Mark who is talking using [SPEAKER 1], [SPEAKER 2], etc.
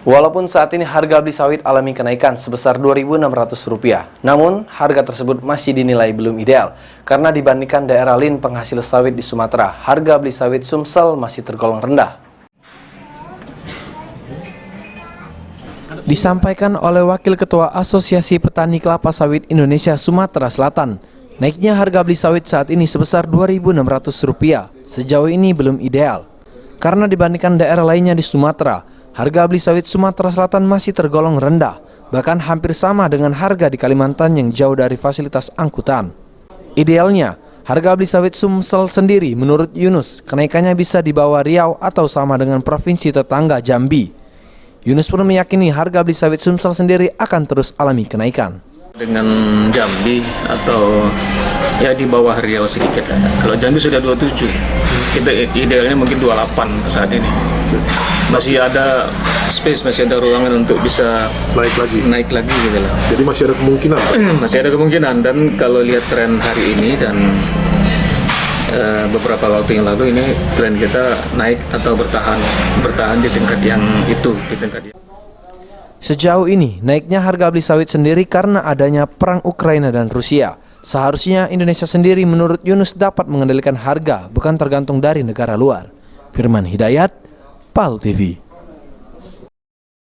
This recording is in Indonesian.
[SPEAKER 1] Walaupun saat ini harga beli sawit alami kenaikan sebesar Rp2.600, namun harga tersebut masih dinilai belum ideal karena dibandingkan daerah lain penghasil sawit di Sumatera, harga beli sawit Sumsel masih tergolong rendah. Disampaikan oleh Wakil Ketua Asosiasi Petani Kelapa Sawit Indonesia Sumatera Selatan, naiknya harga beli sawit saat ini sebesar Rp2.600 sejauh ini belum ideal karena dibandingkan daerah lainnya di Sumatera, harga beli sawit Sumatera Selatan masih tergolong rendah, bahkan hampir sama dengan harga di Kalimantan yang jauh dari fasilitas angkutan. Idealnya, harga beli sawit Sumsel sendiri menurut Yunus, kenaikannya bisa di bawah Riau atau sama dengan provinsi tetangga Jambi. Yunus pun meyakini harga beli sawit Sumsel sendiri akan terus alami kenaikan.
[SPEAKER 2] Dengan Jambi atau ya di bawah Riau sedikit. Kalau Jambi sudah 27, kita idealnya mungkin 28 saat ini. Masih ada space, masih ada ruangan untuk bisa naik lagi gitu lah.
[SPEAKER 3] Jadi masih ada kemungkinan?
[SPEAKER 2] Masih ada kemungkinan, dan kalau lihat tren hari ini dan beberapa waktu yang lalu ini tren kita naik atau bertahan di tingkat yang itu, di tingkat yang.
[SPEAKER 1] Sejauh ini, naiknya harga beli sawit sendiri karena adanya perang Ukraina dan Rusia. Seharusnya Indonesia sendiri menurut Yunus dapat mengendalikan harga, bukan tergantung dari negara luar. Firman Hidayat, PAL TV.